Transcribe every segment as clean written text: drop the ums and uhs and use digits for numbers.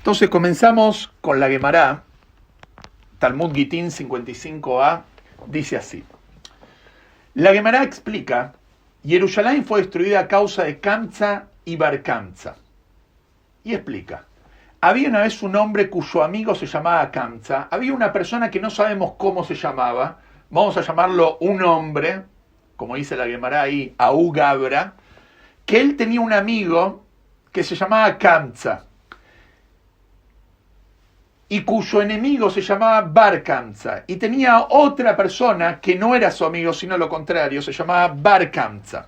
Entonces comenzamos con la Guemará, Talmud Gitín 55a, dice así. La Guemará explica, Jerusalén fue destruida a causa de Kamsa y Bar Kamsa. Y explica, había una vez un hombre cuyo amigo se llamaba Kamsa, había una persona que no sabemos cómo se llamaba, vamos a llamarlo un hombre, como dice la Guemará ahí, Aú Gabra, que él tenía un amigo que se llamaba Kamsa, y cuyo enemigo se llamaba Bar Kamsa, y tenía otra persona que no era su amigo, sino lo contrario, se llamaba Bar Kamsa.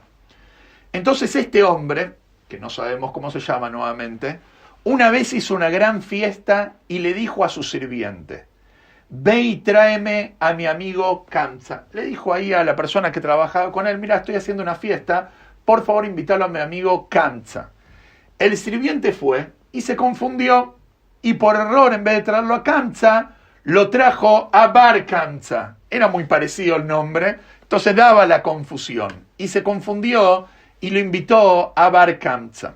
Entonces este hombre, que no sabemos cómo se llama nuevamente, una vez hizo una gran fiesta y le dijo a su sirviente, ve y tráeme a mi amigo Kamsa. Le dijo ahí a la persona que trabajaba con él, mira, estoy haciendo una fiesta, por favor invítalo a mi amigo Kamsa. El sirviente fue y se confundió, y por error, en vez de traerlo a Kamsa, lo trajo a Bar Kamsa. Era muy parecido el nombre, entonces daba la confusión. Y se confundió y lo invitó a Bar Kamsa.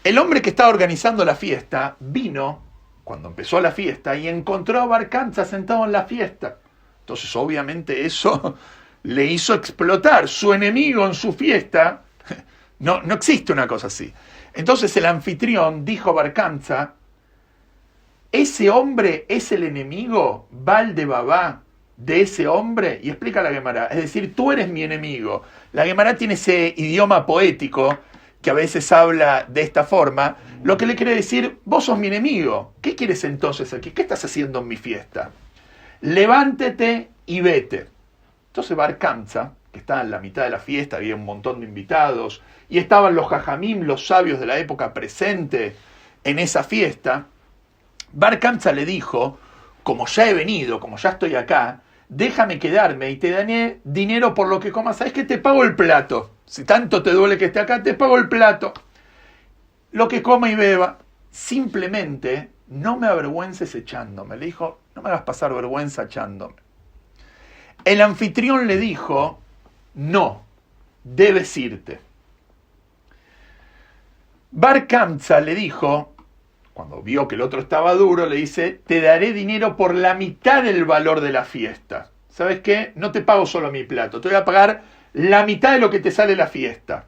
El hombre que estaba organizando la fiesta vino, cuando empezó la fiesta, y encontró a Bar Kamsa sentado en la fiesta. Entonces, obviamente, eso le hizo explotar. Su enemigo en su fiesta, no existe una cosa así. Entonces el anfitrión dijo a Bar Kamsa, ese hombre es el enemigo, Baal de Babá, de ese hombre, y explica la Guemará, es decir, tú eres mi enemigo. La Guemará tiene ese idioma poético que a veces habla de esta forma, lo que le quiere decir, vos sos mi enemigo. ¿Qué quieres entonces aquí? ¿Qué estás haciendo en mi fiesta? Levántate y vete. Entonces Bar Kamsa, que estaba en la mitad de la fiesta, había un montón de invitados, y estaban los jajamim, los sabios de la época presente en esa fiesta, Bar Kamsa le dijo, como ya he venido, como ya estoy acá, déjame quedarme y te daré dinero por lo que comas. ¿Sabes qué? Te pago el plato. Si tanto te duele que esté acá, te pago el plato. Lo que coma y beba. Simplemente no me avergüences echándome. Le dijo, no me hagas pasar vergüenza echándome. El anfitrión le dijo, no, debes irte. Bar Kamsa le dijo, cuando vio que el otro estaba duro, le dice, te daré dinero por la mitad del valor de la fiesta. ¿Sabes qué? No te pago solo mi plato, te voy a pagar la mitad de lo que te sale la fiesta.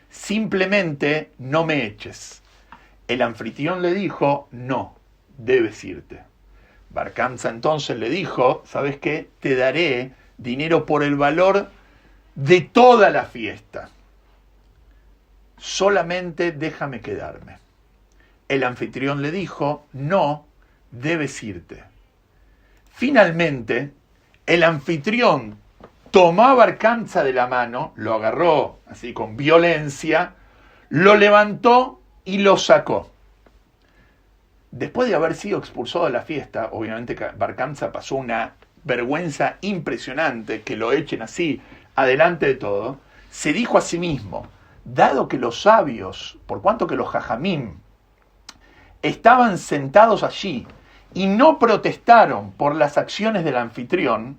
Simplemente no me eches. El anfitrión le dijo, no, debes irte. Bar Kamsa entonces le dijo, ¿sabes qué? Te daré dinero por el valor de toda la fiesta. Solamente déjame quedarme. El anfitrión le dijo, no, debes irte. Finalmente, el anfitrión tomó a Bar Kamsa de la mano, lo agarró así con violencia, lo levantó y lo sacó. Después de haber sido expulsado de la fiesta, obviamente Bar Kamsa pasó una vergüenza impresionante, que lo echen así, adelante de todo, se dijo a sí mismo, dado que los sabios, por cuanto que los jajamim, estaban sentados allí y no protestaron por las acciones del anfitrión,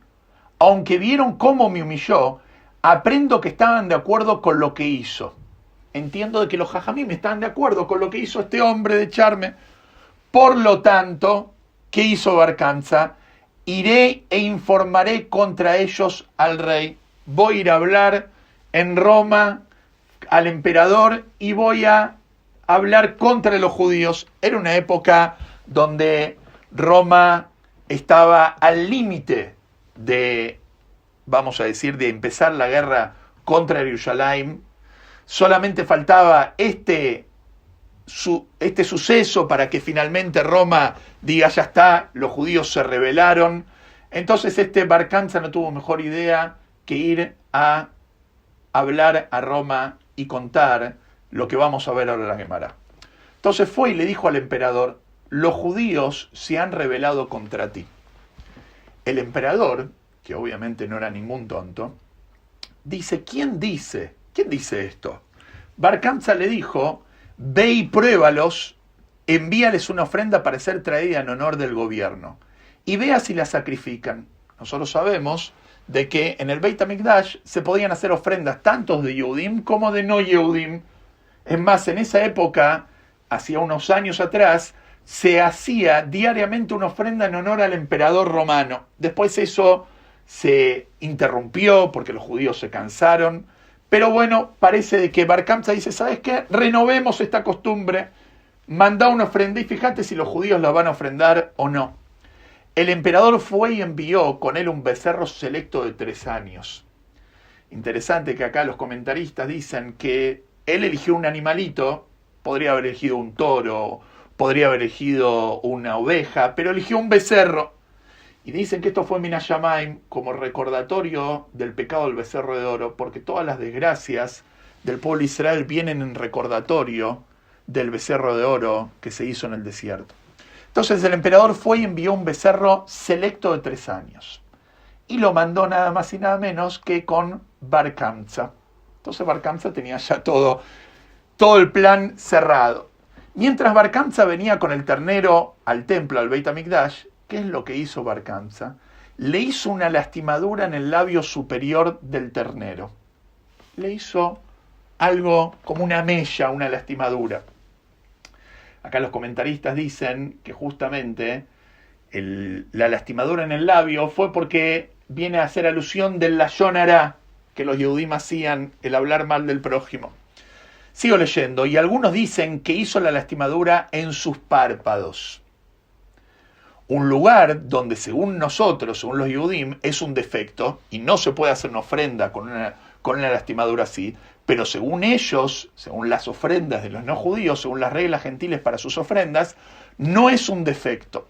aunque vieron cómo me humilló, aprendo que estaban de acuerdo con lo que hizo. Entiendo de que los jajamim están de acuerdo con lo que hizo este hombre de echarme. Por lo tanto, ¿qué hizo Bar Kamsa? Iré e informaré contra ellos al rey. Voy a ir a hablar en Roma al emperador y voy a hablar contra los judíos. Era una época donde Roma estaba al límite de, vamos a decir, de empezar la guerra contra Jerusalén. Solamente faltaba este suceso para que finalmente Roma diga, ya está, los judíos se rebelaron. Entonces Bar Kamsa no tuvo mejor idea que ir a hablar a Roma y contar lo que vamos a ver ahora en la Guemará. Entonces fue y le dijo al emperador, los judíos se han rebelado contra ti. El emperador, que obviamente no era ningún tonto, dice, ¿quién dice esto? Bar Kamsa le dijo, ve y pruébalos, envíales una ofrenda para ser traída en honor del gobierno, y vea si la sacrifican. Nosotros sabemos de que en el Beit HaMikdash se podían hacer ofrendas tanto de Yehudim como de no Yehudim. Es más, en esa época, hacía unos años atrás, se hacía diariamente una ofrenda en honor al emperador romano. Después eso se interrumpió porque los judíos se cansaron. Pero bueno, parece de que Bar Kamsa dice, ¿sabes qué? Renovemos esta costumbre, manda una ofrenda y fíjate si los judíos la van a ofrendar o no. El emperador fue y envió con él un becerro selecto de 3 años. Interesante que acá los comentaristas dicen que él eligió un animalito, podría haber elegido un toro, podría haber elegido una oveja, pero eligió un becerro. Y dicen que esto fue Min Hashamayim como recordatorio del pecado del becerro de oro, porque todas las desgracias del pueblo de Israel vienen en recordatorio del becerro de oro que se hizo en el desierto. Entonces el emperador fue y envió un becerro selecto de 3 años. Y lo mandó nada más y nada menos que con Bar Kamsa. Entonces Bar Kamsa tenía ya todo el plan cerrado. Mientras Bar Kamsa venía con el ternero al templo, al Beit HaMikdash, ¿qué es lo que hizo Bar Kamsa? Le hizo una lastimadura en el labio superior del ternero. Le hizo algo como una mella, una lastimadura. Acá los comentaristas dicen que justamente la lastimadura en el labio fue porque viene a hacer alusión del lashon hará que los Yehudim hacían, el hablar mal del prójimo. Sigo leyendo, y algunos dicen que hizo la lastimadura en sus párpados. Un lugar donde según nosotros, según los Yehudim, es un defecto y no se puede hacer una ofrenda con una lastimadura así, pero según ellos, según las ofrendas de los no judíos, según las reglas gentiles para sus ofrendas, no es un defecto.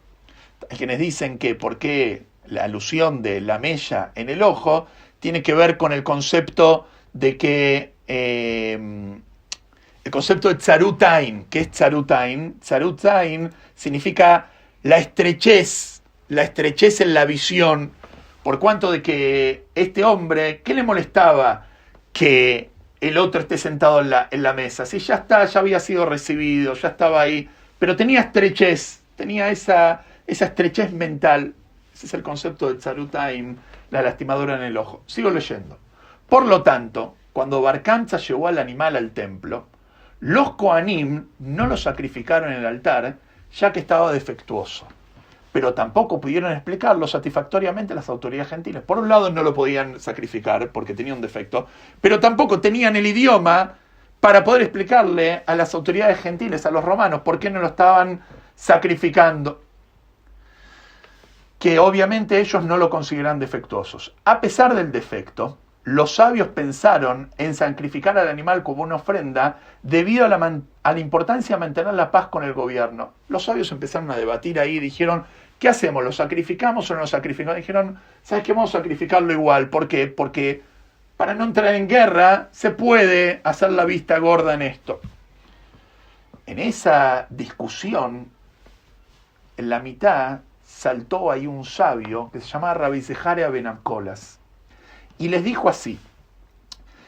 Hay quienes dicen que porque la alusión de la mella en el ojo tiene que ver con el concepto de que el concepto de tzarutain. ¿Qué es tzarutain? Tzarutain significa la estrechez en la visión, por cuanto de que este hombre, ¿qué le molestaba que el otro esté sentado en la mesa? Si ya había sido recibido, ya estaba ahí, pero tenía estrechez, tenía esa estrechez mental. Ese es el concepto de tzarutain, la lastimadura en el ojo. Sigo leyendo. Por lo tanto, cuando Bar Kamsa llevó al animal al templo, los Kohanim no lo sacrificaron en el altar, ya que estaba defectuoso. Pero tampoco pudieron explicarlo satisfactoriamente a las autoridades gentiles. Por un lado no lo podían sacrificar porque tenía un defecto, pero tampoco tenían el idioma para poder explicarle a las autoridades gentiles, a los romanos, por qué no lo estaban sacrificando. Que obviamente ellos no lo consideran defectuosos. A pesar del defecto, los sabios pensaron en sacrificar al animal como una ofrenda debido a la importancia de mantener la paz con el gobierno. Los sabios empezaron a debatir ahí y dijeron, ¿qué hacemos? ¿Lo sacrificamos o no lo sacrificamos? Dijeron, ¿sabes qué? Vamos a sacrificarlo igual. ¿Por qué? Porque para no entrar en guerra se puede hacer la vista gorda en esto. En esa discusión, en la mitad, saltó ahí un sabio que se llamaba Rabbi Zeharia ben Abkolas. Y les dijo así,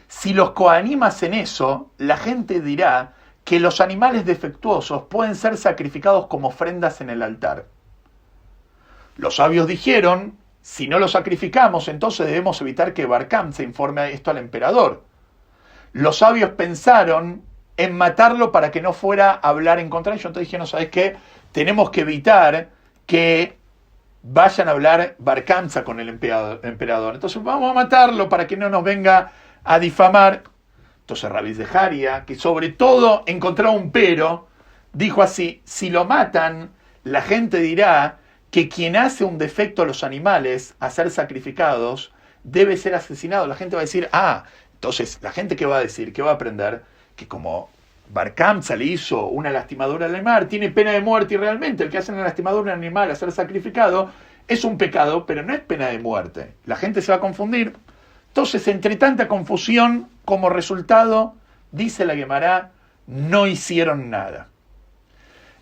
si los Kohanim hacen eso, la gente dirá que los animales defectuosos pueden ser sacrificados como ofrendas en el altar. Los sabios dijeron, si no los sacrificamos, entonces debemos evitar que Bar Kamsa informe esto al emperador. Los sabios pensaron en matarlo para que no fuera a hablar en contra de ellos. Entonces dijeron, ¿sabes qué? Tenemos que evitar que vayan a hablar Bar Kamsa con el emperador. Entonces vamos a matarlo para que no nos venga a difamar. Entonces Rabbi Zeharia, que sobre todo encontraba un pero, dijo así, si lo matan, la gente dirá que quien hace un defecto a los animales a ser sacrificados debe ser asesinado. La gente va a decir, entonces la gente ¿qué va a decir? ¿Qué va a aprender? Que como Bar Kamsa le hizo una lastimadura al animal, tiene pena de muerte, y realmente el que hace una lastimadura al animal a ser sacrificado es un pecado, pero no es pena de muerte. La gente se va a confundir. Entonces, entre tanta confusión, como resultado, dice la Guemará, no hicieron nada.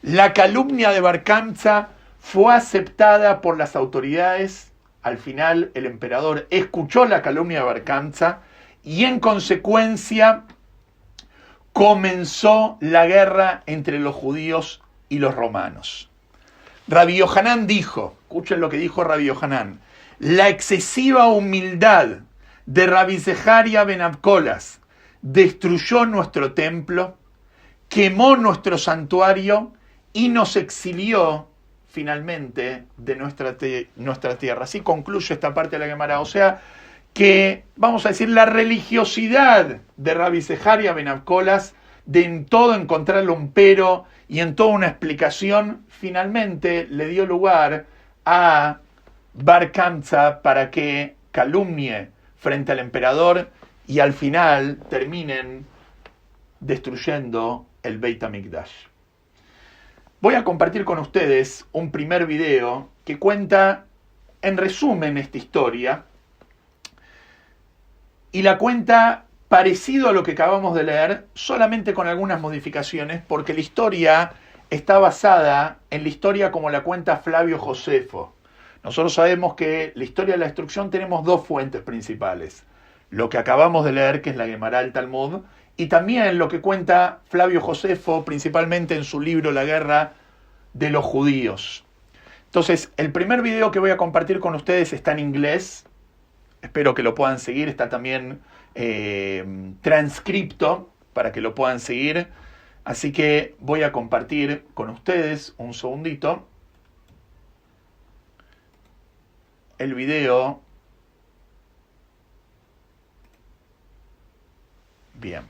La calumnia de Bar Kamsa fue aceptada por las autoridades. Al final, el emperador escuchó la calumnia de Bar Kamsa y, en consecuencia, comenzó la guerra entre los judíos y los romanos. Rabbi Yohanan dijo, escuchen lo que dijo Rabbi Yohanan, la excesiva humildad de Rabbi Zeharia ben Abkolas destruyó nuestro templo, quemó nuestro santuario y nos exilió finalmente de nuestra tierra. Así concluye esta parte de la Gemara. O sea que, vamos a decir, la religiosidad de Rabbi Zeharia ben Avkolas, de en todo encontrarle un pero y en toda una explicación, finalmente le dio lugar a Bar Kamza para que calumnie frente al emperador y al final terminen destruyendo el Beit HaMikdash. Voy a compartir con ustedes un primer video que cuenta en resumen esta historia y la cuenta parecido a lo que acabamos de leer, solamente con algunas modificaciones, porque la historia está basada en la historia como la cuenta Flavio Josefo. Nosotros sabemos que la historia de la destrucción tenemos dos fuentes principales. Lo que acabamos de leer, que es la Gemara del Talmud, y también lo que cuenta Flavio Josefo, principalmente en su libro La Guerra de los Judíos. Entonces, el primer video que voy a compartir con ustedes está en inglés. Espero que lo puedan seguir. Está también transcripto para que lo puedan seguir. Así que voy a compartir con ustedes un segundito el video. Bien.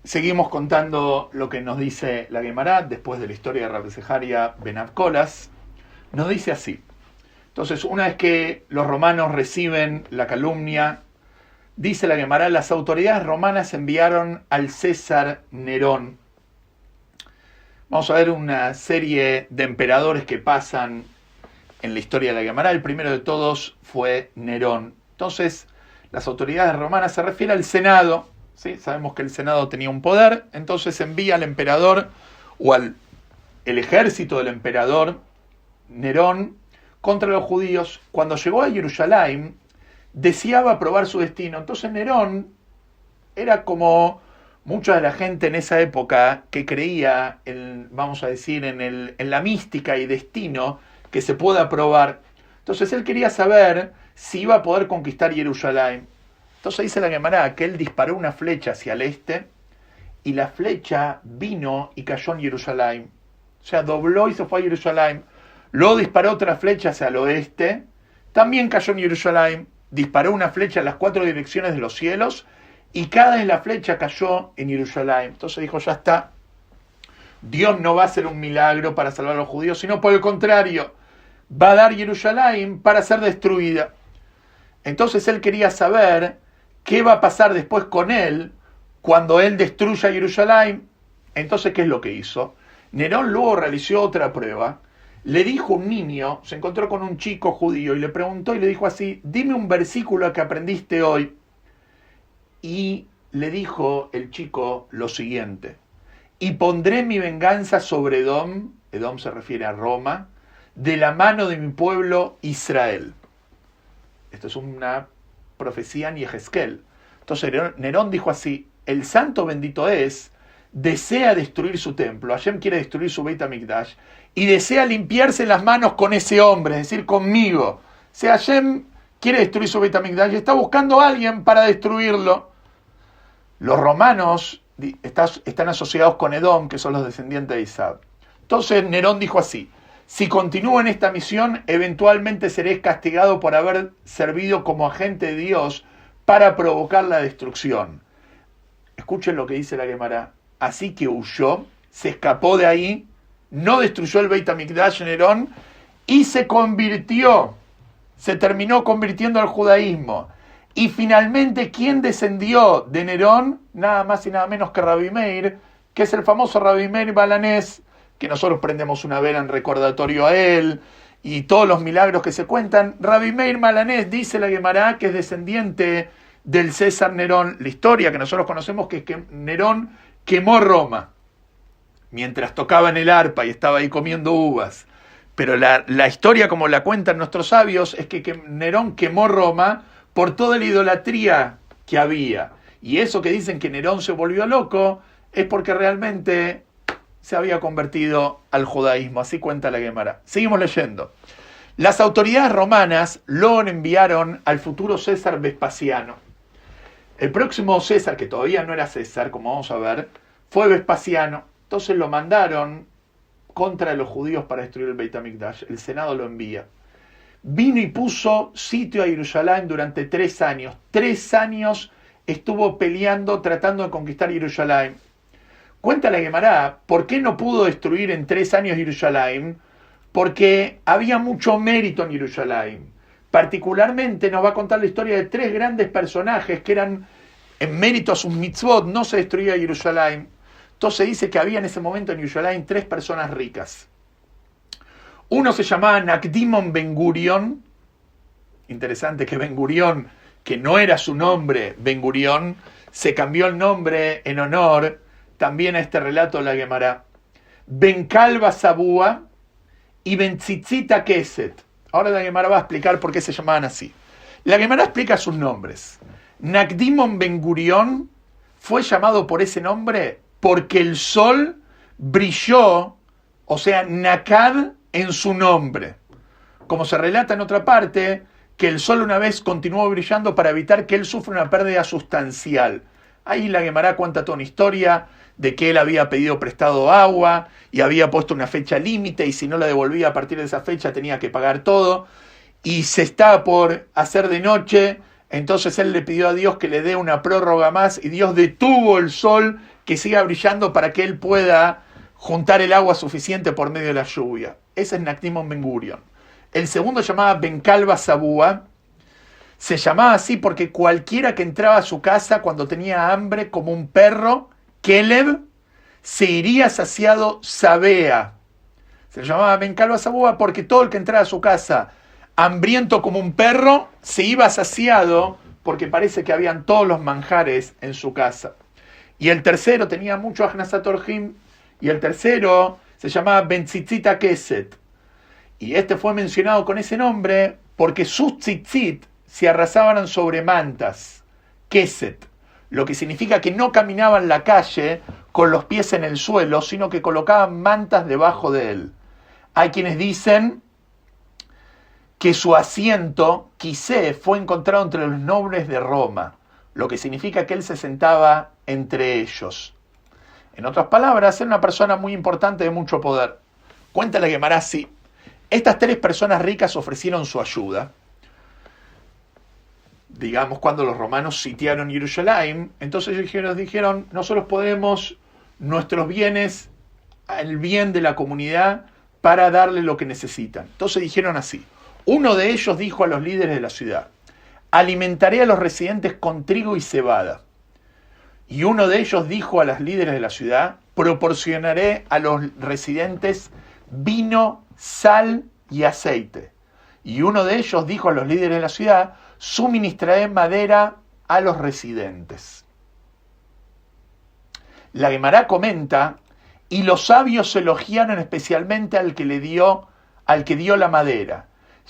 Seguimos contando lo que nos dice la Gemara después de la historia de Rabbi Zeharia ben Avkolas. Nos dice así. Entonces, una vez que los romanos reciben la calumnia, dice la Gemara, las autoridades romanas enviaron al César Nerón. Vamos a ver una serie de emperadores que pasan en la historia de la Gemara. El primero de todos fue Nerón. Entonces, las autoridades romanas se refieren al Senado. ¿Sí? Sabemos que el Senado tenía un poder, entonces envía al emperador o el ejército del emperador Nerón contra los judíos. Cuando llegó a Jerusalén, deseaba probar su destino. Entonces Nerón era como mucha de la gente en esa época que creía, vamos a decir, en la mística y destino que se pueda probar. Entonces él quería saber si iba a poder conquistar Jerusalén. Entonces dice la Gemara que él disparó una flecha hacia el este y la flecha vino y cayó en Jerusalén. O sea, dobló y se fue a Jerusalén. Luego disparó otra flecha hacia el oeste, también cayó en Jerusalén. Disparó una flecha en las 4 direcciones de los cielos y cada vez la flecha cayó en Jerusalén. Entonces dijo, ya está, Dios no va a hacer un milagro para salvar a los judíos, sino por el contrario, va a dar Jerusalén para ser destruida. Entonces él quería saber qué va a pasar después con él cuando él destruya Jerusalén. Entonces, ¿qué es lo que hizo? Nerón luego realizó otra prueba. Le dijo un niño, se encontró con un chico judío y le preguntó y le dijo así, dime un versículo que aprendiste hoy. Y le dijo el chico lo siguiente, y pondré mi venganza sobre Edom, Edom se refiere a Roma, de la mano de mi pueblo Israel. Esto es una profecía en Yehezkel. Entonces Nerón dijo así, el santo bendito es, desea destruir su templo, Hashem quiere destruir su Beit HaMikdash, y desea limpiarse las manos con ese hombre, es decir, conmigo. O sea, Hashem quiere destruir su Beit HaMikdash y está buscando a alguien para destruirlo. Los romanos están asociados con Edom, que son los descendientes de Isaac. Entonces Nerón dijo así, si continúo en esta misión, eventualmente seré castigado por haber servido como agente de Dios para provocar la destrucción. Escuchen lo que dice la Gemara. Así que huyó, se escapó de ahí, no destruyó el Beit HaMikdash Nerón y se convirtió, se terminó convirtiendo al judaísmo. Y finalmente, ¿quién descendió de Nerón? Nada más y nada menos que Rabbi Meir, que es el famoso Rabbi Meir Balanés, que nosotros prendemos una vela en recordatorio a él, y todos los milagros que se cuentan. Rabbi Meir Balanés, dice la Gemara, que es descendiente del César Nerón. La historia que nosotros conocemos que es que Nerón quemó Roma, mientras tocaba en el arpa y estaba ahí comiendo uvas. Pero la historia como la cuentan nuestros sabios es que Nerón quemó Roma por toda la idolatría que había. Y eso que dicen que Nerón se volvió loco es porque realmente se había convertido al judaísmo, así cuenta la Gemara. Seguimos leyendo. Las autoridades romanas lo enviaron al futuro César Vespasiano. El próximo César, que todavía no era César, como vamos a ver, fue Vespasiano. Entonces lo mandaron contra los judíos para destruir el Beit HaMikdash. El Senado lo envía. Vino y puso sitio a Jerusalén durante 3 años. 3 años estuvo peleando, tratando de conquistar Jerusalén. Cuenta la Gemara, ¿por qué no pudo destruir en 3 años Jerusalén? Porque había mucho mérito en Jerusalén. Particularmente nos va a contar la historia de 3 grandes personajes que eran, en mérito a sus mitzvot, no se destruía Jerusalén. Entonces dice que había en ese momento en Jerusalén 3 personas ricas. Uno se llamaba Nakdimon Ben Gurion. Interesante que Ben Gurion, que no era su nombre, Ben Gurion, se cambió el nombre en honor también a este relato de la Gemara. Ben Kalba Sabúa y Ben Tzitzita Keset. Ahora la Gemara va a explicar por qué se llamaban así. La Gemara explica sus nombres. Nakdimon Ben Gurion fue llamado por ese nombre porque el sol brilló, o sea, Nakad, en su nombre. Como se relata en otra parte, que el sol una vez continuó brillando para evitar que él sufra una pérdida sustancial. Ahí la Gemara cuenta toda una historia de que él había pedido prestado agua y había puesto una fecha límite y si no la devolvía a partir de esa fecha tenía que pagar todo. Y se estaba por hacer de noche, entonces él le pidió a Dios que le dé una prórroga más y Dios detuvo el sol que siga brillando para que él pueda juntar el agua suficiente por medio de la lluvia. Ese es Nakdimon Ben Gurion. El segundo se llamaba Ben Kalba Sabúa. Se llamaba así porque cualquiera que entraba a su casa cuando tenía hambre, como un perro, Kelev, se iría saciado Sabea. Se llamaba Ben Kalba Sabúa porque todo el que entraba a su casa, hambriento como un perro, se iba saciado porque parece que habían todos los manjares en su casa. Y el tercero tenía mucho Achnasat Orjim, y el tercero se llamaba Ben Tzitzita Keset. Y este fue mencionado con ese nombre porque sus tzitzit se arrasaban sobre mantas, Keset, lo que significa que no caminaban la calle con los pies en el suelo, sino que colocaban mantas debajo de él. Hay quienes dicen que su asiento, quizé, fue encontrado entre los nobles de Roma, lo que significa que él se sentaba entre ellos. En otras palabras, era una persona muy importante de mucho poder. Cuenta la Gemara así. Estas 3 personas ricas ofrecieron su ayuda. Digamos, cuando los romanos sitiaron Jerusalén, entonces ellos dijeron, nosotros podemos nuestros bienes, el bien de la comunidad, para darle lo que necesitan. Entonces dijeron así. Uno de ellos dijo a los líderes de la ciudad, alimentaré a los residentes con trigo y cebada. Y uno de ellos dijo a los líderes de la ciudad, proporcionaré a los residentes vino, sal y aceite. Y uno de ellos dijo a los líderes de la ciudad, suministraré madera a los residentes. La Gemara comenta, y los sabios elogiaron especialmente al que dio la madera,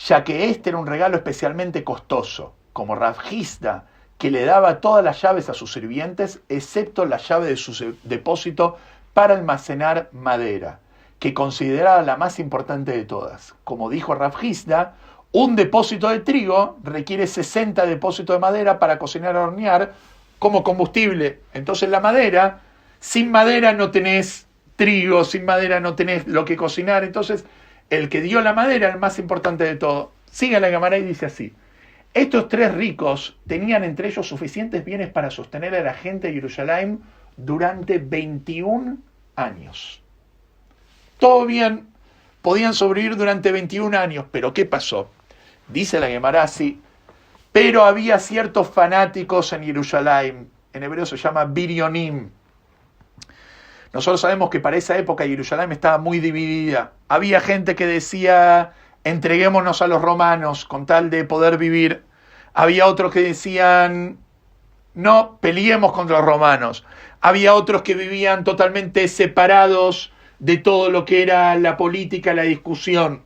ya que este era un regalo especialmente costoso, como Rav Hizda, que le daba todas las llaves a sus sirvientes, excepto la llave de su depósito para almacenar madera, que consideraba la más importante de todas. Como dijo Rav Hizda, un depósito de trigo requiere 60 depósitos de madera para cocinar o hornear como combustible. Entonces la madera, sin madera no tenés trigo, sin madera no tenés lo que cocinar. Entonces el que dio la madera era el más importante de todo. Sigue la Gemara y dice así. Estos 3 ricos tenían entre ellos suficientes bienes para sostener a la gente de Jerusalén durante 21 años. Todo bien, podían sobrevivir durante 21 años, pero ¿qué pasó? Dice la Gemara así, pero había ciertos fanáticos en Jerusalén, en hebreo se llama Birionim. Nosotros sabemos que para esa época Jerusalén estaba muy dividida. Había gente que decía, entreguémonos a los romanos con tal de poder vivir. Había otros que decían, no, peleemos contra los romanos. Había otros que vivían totalmente separados de todo lo que era la política, la discusión.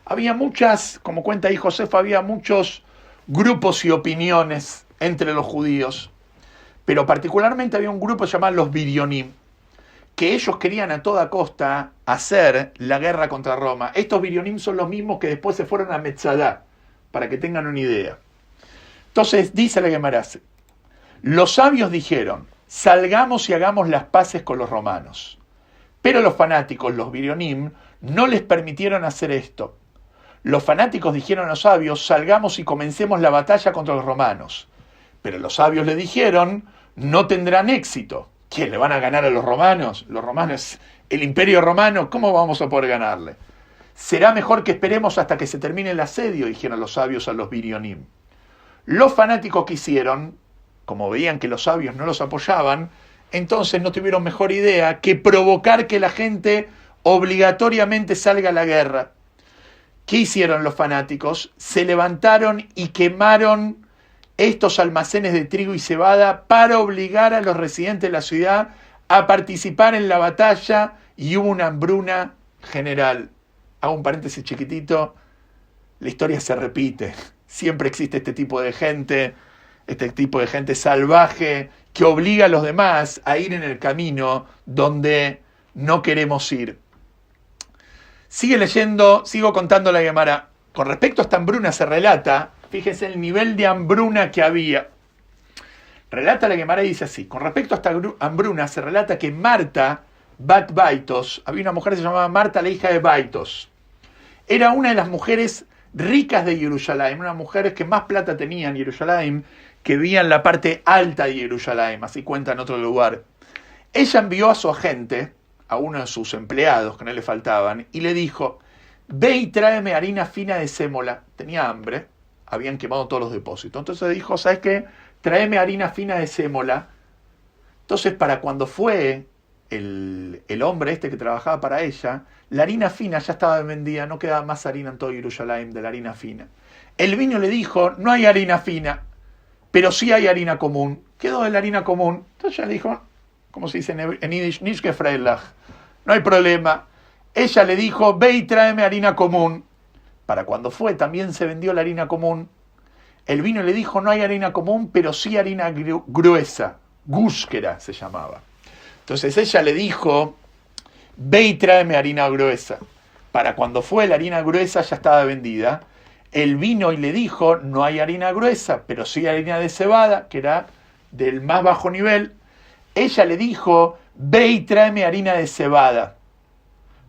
Había muchas, como cuenta ahí Josefa, había muchos grupos y opiniones entre los judíos. Pero particularmente había un grupo llamado los Birionim, que ellos querían a toda costa hacer la guerra contra Roma. Estos Birionim son los mismos que después se fueron a Metzadá, para que tengan una idea. Entonces dice la Gemara, los sabios dijeron, salgamos y hagamos las paces con los romanos. Pero los fanáticos, los Birionim, no les permitieron hacer esto. Los fanáticos dijeron a los sabios, salgamos y comencemos la batalla contra los romanos. Pero los sabios le dijeron, no tendrán éxito. ¿Qué, le van a ganar a los romanos? Los romanos, el imperio romano, ¿cómo vamos a poder ganarle? Será mejor que esperemos hasta que se termine el asedio, dijeron los sabios a los Birionim. Los fanáticos que hicieron, como veían que los sabios no los apoyaban, entonces no tuvieron mejor idea que provocar que la gente obligatoriamente salga a la guerra. ¿Qué hicieron los fanáticos? Se levantaron y quemaron estos almacenes de trigo y cebada para obligar a los residentes de la ciudad a participar en la batalla y hubo una hambruna general. Hago un paréntesis chiquitito, la historia se repite. Siempre existe este tipo de gente salvaje que obliga a los demás a ir en el camino donde no queremos ir. Sigue leyendo, sigo contando la Gemara. Con respecto a esta hambruna se relata, fíjense el nivel de hambruna que había. Relata la Gemara y dice así, con respecto a esta hambruna se relata que Marta, Bat Baitos, había una mujer que se llamaba Marta, la hija de Baitos. Era una de las mujeres ricas de Jerusalén, una de las mujeres que más plata tenía en Jerusalén, que vivía en la parte alta de Jerusalén, así cuenta en otro lugar. Ella envió a su agente, a uno de sus empleados que no le faltaban, y le dijo, ve y tráeme harina fina de sémola. Tenía hambre, habían quemado todos los depósitos. Entonces dijo, ¿sabes qué? Tráeme harina fina de sémola. Entonces, para cuando fue el hombre este que trabajaba para ella, la harina fina ya estaba vendida, no quedaba más harina en todo Jerusalén de la harina fina. El vino le dijo, no hay harina fina, pero sí hay harina común. Quedó de la harina común. Entonces ella le dijo, como se dice en Yiddish, nicht gefreilach, no hay problema. Ella le dijo, ve y tráeme harina común. Para cuando fue, también se vendió la harina común. El vino le dijo, no hay harina común, pero sí harina gruesa, gúsquera se llamaba. Entonces ella le dijo, ve y tráeme harina gruesa. Para cuando fue, la harina gruesa ya estaba vendida. El vino y le dijo, no hay harina gruesa, pero sí harina de cebada, que era del más bajo nivel. Ella le dijo, ve y tráeme harina de cebada.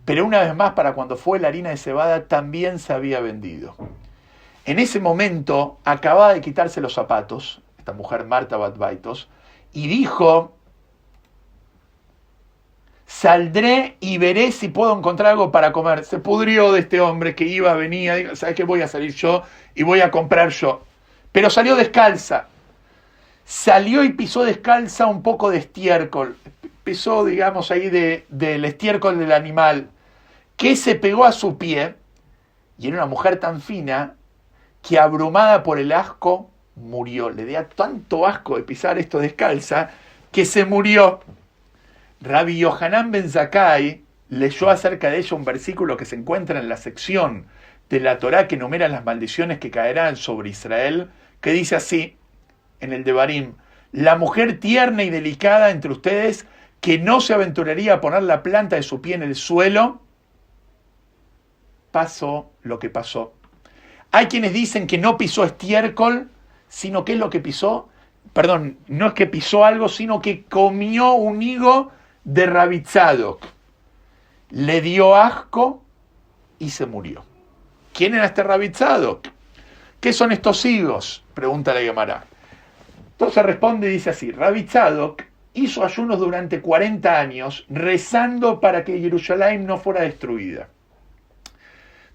Pero una vez más, para cuando fue, la harina de cebada también se había vendido. En ese momento, acababa de quitarse los zapatos, esta mujer Marta Bat Baitos, y dijo, saldré y veré si puedo encontrar algo para comer. Se pudrió de este hombre que iba, venía, dijo, ¿sabes qué? Voy a salir yo y voy a comprar yo. Pero salió descalza. Salió y pisó descalza un poco de estiércol. Pisó, digamos, ahí del estiércol del animal, que se pegó a su pie, y era una mujer tan fina que, abrumada por el asco, murió. Le dio tanto asco de pisar esto descalza que se murió. Rabbi Yohanan ben Zakkai leyó acerca de ella un versículo que se encuentra en la sección de la Torá que enumera las maldiciones que caerán sobre Israel, que dice así, en el Devarim, la mujer tierna y delicada entre ustedes que no se aventuraría a poner la planta de su pie en el suelo, pasó lo que pasó. Hay quienes dicen que no pisó estiércol, sino que es lo que pisó, perdón, no es que pisó algo, sino que comió un higo de Rabbi Tzadok. Le dio asco y se murió. ¿Quién era este Rabbi Tzadok? ¿Qué son estos higos? Pregunta la Gemara. Entonces responde y dice así, Rabbi Tzadok hizo ayunos durante 40 años rezando para que Jerusalén no fuera destruida.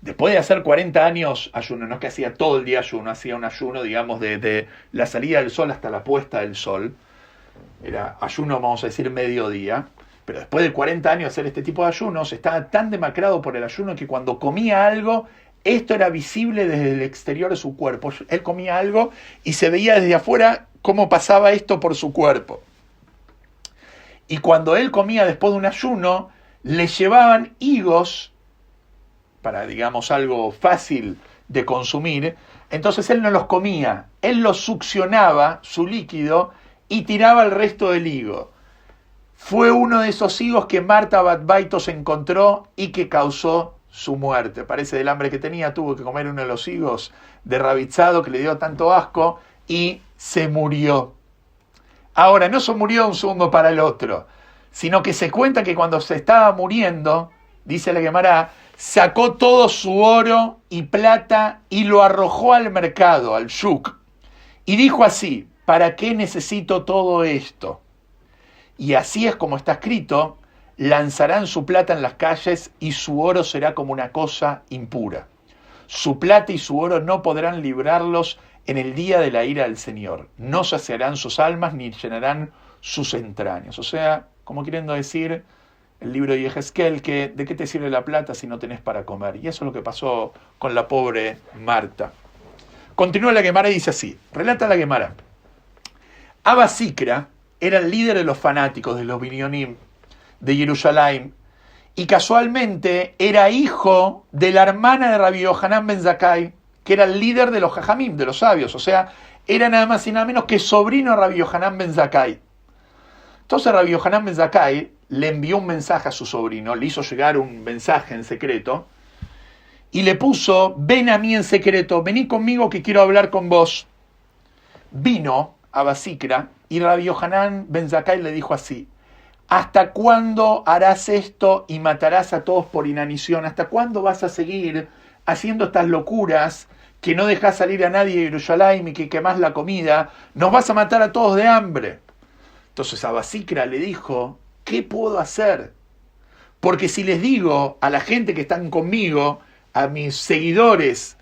Después de hacer 40 años ayuno, no es que hacía todo el día ayuno, hacía un ayuno, digamos, de la salida del sol hasta la puesta del sol. Era ayuno, vamos a decir, mediodía. Pero después de 40 años hacer este tipo de ayunos, estaba tan demacrado por el ayuno que cuando comía algo, esto era visible desde el exterior de su cuerpo. Él comía algo y se veía desde afuera cómo pasaba esto por su cuerpo. Y cuando él comía después de un ayuno, le llevaban higos para, digamos, algo fácil de consumir. Entonces él no los comía, él los succionaba, su líquido, y tiraba el resto del higo. fue uno de esos higos que Marta Batbaitos encontró y que causó su muerte. Parece del hambre que tenía, tuvo que comer uno de los higos de Rabitzado que le dio tanto asco y se murió. Ahora, no se murió de un segundo para el otro, sino que se cuenta que cuando se estaba muriendo, dice la Gemara, sacó todo su oro y plata y lo arrojó al mercado, al shuk, y dijo así: ¿para qué necesito todo esto? Y así es como está escrito: lanzarán su plata en las calles y su oro será como una cosa impura. Su plata y su oro no podrán librarlos en el día de la ira del Señor. No saciarán sus almas ni llenarán sus entrañas. O sea, como queriendo decir el libro de Yehezkel, que ¿de qué te sirve la plata si no tenés para comer? Y eso es lo que pasó con la pobre Marta. Continúa la Gemara y dice así, relata la Gemara. Abba Sikra era el líder de los fanáticos, de los Binyonim, de Jerusalén, y casualmente era hijo de la hermana de Rabbi Yohanan ben Zakkai, que era el líder de los Jajamim, de los sabios, o sea, era nada más y nada menos que sobrino de Rabbi Yohanan ben Zakkai. Entonces Rabbi Yohanan ben Zakkai le envió un mensaje a su sobrino, le hizo llegar un mensaje en secreto, y le puso: ven a mí en secreto, vení conmigo que quiero hablar con vos. Vino a Basikra y Rabbi Yohanan ben Zakkai le dijo así: ¿hasta cuándo harás esto y matarás a todos por inanición? ¿Hasta cuándo vas a seguir haciendo estas locuras que no dejás salir a nadie de Jerusalén y que quemás la comida? Nos vas a matar a todos de hambre. Entonces Abba Sikra le dijo: ¿qué puedo hacer? Porque si les digo a la gente que están conmigo, a mis seguidores,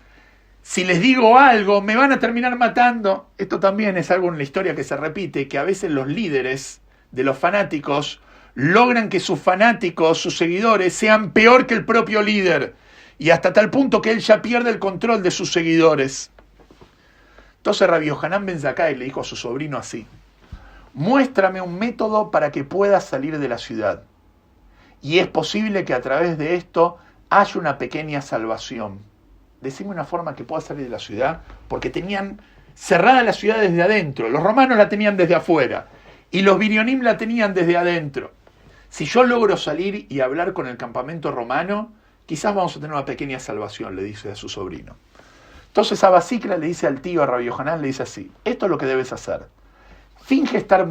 si les digo algo, me van a terminar matando. Esto también es algo en la historia que se repite, que a veces los líderes de los fanáticos logran que sus fanáticos, sus seguidores, sean peor que el propio líder, y hasta tal punto que él ya pierde el control de sus seguidores. Entonces Rabbi Yohanan ben Zakkai le dijo a su sobrino así: muéstrame un método para que puedas salir de la ciudad, y es posible que a través de esto haya una pequeña salvación. Decime una forma que pueda salir de la ciudad, porque tenían cerrada la ciudad desde adentro. Los romanos la tenían desde afuera y los Binyonim la tenían desde adentro. Si yo logro salir y hablar con el campamento romano, quizás vamos a tener una pequeña salvación, le dice a su sobrino. Entonces Abba Sikra le dice al tío, a Rabbi Yohanan, le dice así: esto es lo que debes hacer. Finge estar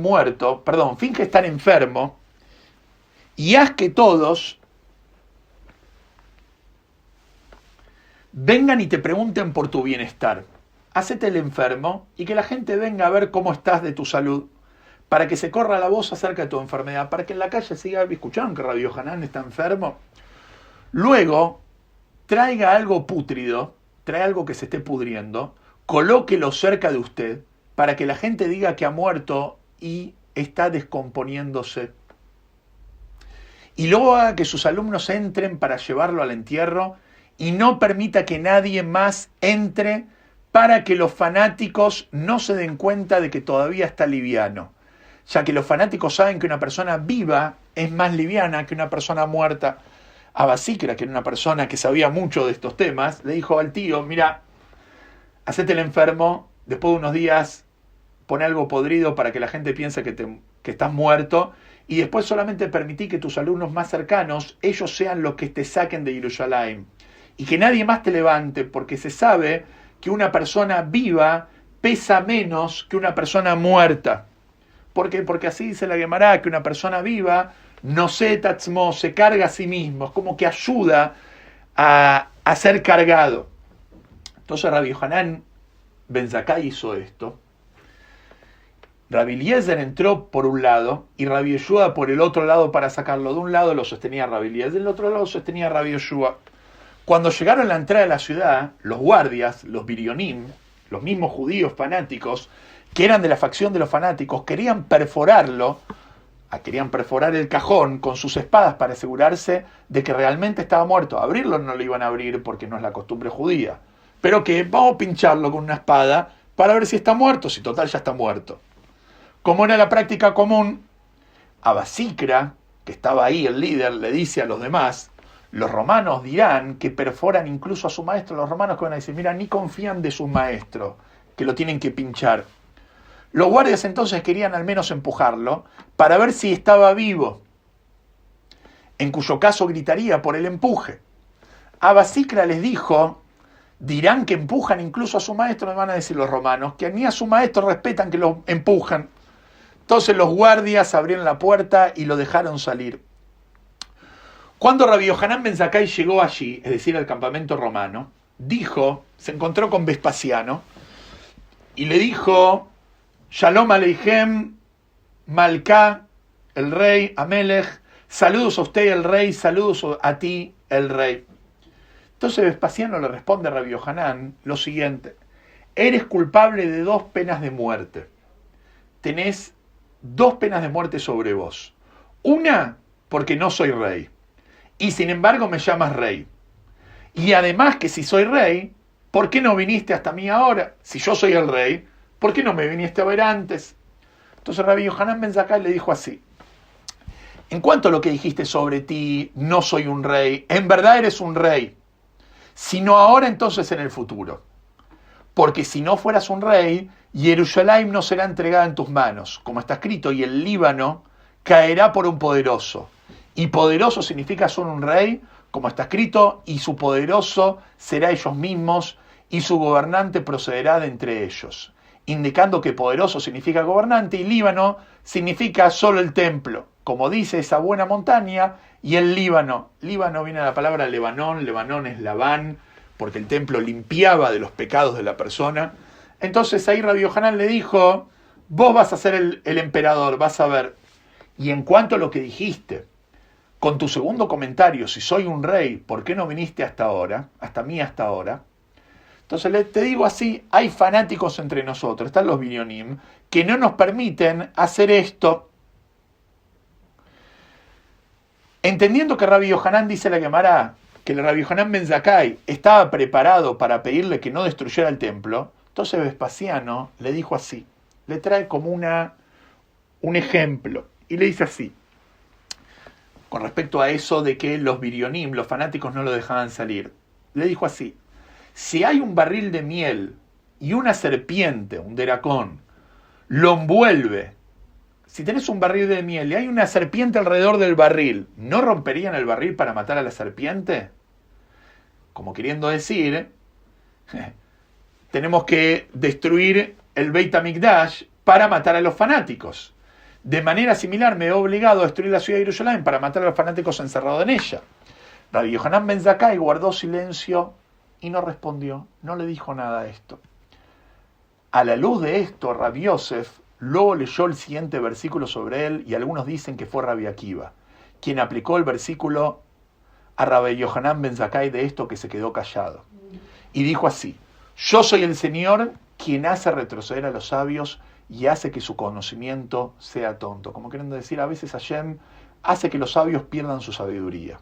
enfermo, y haz que todos vengan y te pregunten por tu bienestar. Hacete el enfermo y que la gente venga a ver cómo estás de tu salud, para que se corra la voz acerca de tu enfermedad, para que en la calle siga: ¿escucharon que Rabbi Yohanan está enfermo? Luego, traiga algo pútrido, trae algo que se esté pudriendo, colóquelo cerca de usted, para que la gente diga que ha muerto y está descomponiéndose. Y luego haga que sus alumnos entren para llevarlo al entierro, y no permita que nadie más entre, para que los fanáticos no se den cuenta de que todavía está liviano, ya que los fanáticos saben que una persona viva es más liviana que una persona muerta. Abba Sikra, que era una persona que sabía mucho de estos temas, le dijo al tío: mira, hacete el enfermo, después de unos días pone algo podrido para que la gente piense que estás muerto, y después solamente permití que tus alumnos más cercanos, ellos sean los que te saquen de Jerusalén, y que nadie más te levante, porque se sabe que una persona viva pesa menos que una persona muerta. ¿Por qué? Porque así dice la Gemara, que una persona viva no se tatzmo, se carga a sí mismo, es como que ayuda a ser cargado. Entonces Rabbi Yohanan ben Zakkai hizo esto. Rabbi Eliezer entró por un lado y Rabbi Yeshua por el otro lado para sacarlo. De un lado lo sostenía Rabbi Eliezer, del otro lado lo sostenía Rabbi Yeshua. Cuando llegaron a la entrada de la ciudad, los guardias, los Binyonim, los mismos judíos fanáticos, que eran de la facción de los fanáticos, querían perforar el cajón con sus espadas para asegurarse de que realmente estaba muerto. Abrirlo no lo iban a abrir porque no es la costumbre judía, pero que vamos a pincharlo con una espada para ver si está muerto, si total ya está muerto. Como era la práctica común, Abba Sikra, que estaba ahí, el líder, le dice a los demás: los romanos dirán que perforan incluso a su maestro. Los romanos que van a decir: mira, ni confían de su maestro, que lo tienen que pinchar. Los guardias entonces querían al menos empujarlo para ver si estaba vivo, en cuyo caso gritaría por el empuje. Abba Sikra les dijo, dirán que empujan incluso a su maestro, me van a decir los romanos, que ni a su maestro respetan que lo empujan. Entonces los guardias abrieron la puerta y lo dejaron salir. Cuando Rabbi Yohanan ben Zakkai llegó allí, es decir, al campamento romano, se encontró con Vespasiano y le dijo, Shalom Aleichem, Malká, el rey, Amelech, saludos a usted el rey, saludos a ti el rey. Entonces Vespasiano le responde a Rabbi Yohanan lo siguiente, eres culpable de 2 penas de muerte. Tenés 2 penas de muerte sobre vos. Una, porque no soy rey. Y sin embargo me llamas rey. Y además que si soy rey, ¿por qué no viniste hasta mí ahora? Si yo soy el rey, ¿por qué no me viniste a ver antes? Entonces Rabbi Yohanan ben Zakkai le dijo así, en cuanto a lo que dijiste sobre ti, no soy un rey, en verdad eres un rey, sino ahora entonces en el futuro. Porque si no fueras un rey, Jerusalén no será entregada en tus manos, como está escrito, y el Líbano caerá por un poderoso. Y poderoso significa son un rey, como está escrito, y su poderoso será ellos mismos, y su gobernante procederá de entre ellos. Indicando que poderoso significa gobernante, y Líbano significa solo el templo, como dice esa buena montaña, y el Líbano. Líbano viene de la palabra Lebanón, Lebanón es Labán, porque el templo limpiaba de los pecados de la persona. Entonces ahí Rabbi Yohanan le dijo, vos vas a ser el emperador, vas a ver. Y en cuanto a lo que dijiste, con tu segundo comentario, si soy un rey, ¿por qué no viniste hasta ahora? Hasta mí hasta ahora. Entonces te digo así, hay fanáticos entre nosotros, están los Birionim, que no nos permiten hacer esto. Entendiendo que Rabbi Yohanan dice la Gemara, que el Rabbi Yohanan ben Zakkai estaba preparado para pedirle que no destruyera el templo, entonces Vespasiano le dijo así, le trae como un ejemplo, y le dice así, con respecto a eso de que los Birionim, los fanáticos no lo dejaban salir, le dijo así, si hay un barril de miel y una serpiente, un deracón, lo envuelve, si tenés un barril de miel y hay una serpiente alrededor del barril, ¿no romperían el barril para matar a la serpiente? Como queriendo decir, tenemos que destruir el Beit HaMikdash para matar a los fanáticos. De manera similar me he obligado a destruir la ciudad de Jerusalén para matar a los fanáticos encerrados en ella. Rabbi Yohanan ben Zakkai guardó silencio y no respondió, no le dijo nada a esto. A la luz de esto, Rabbi Yosef luego leyó el siguiente versículo sobre él y algunos dicen que fue Rabbi Akiva, quien aplicó el versículo a Rabbi Yohanan ben Zakkai de esto que se quedó callado. Y dijo así, yo soy el Señor quien hace retroceder a los sabios y hace que su conocimiento sea tonto. Como queriendo decir, a veces Hashem hace que los sabios pierdan su sabiduría.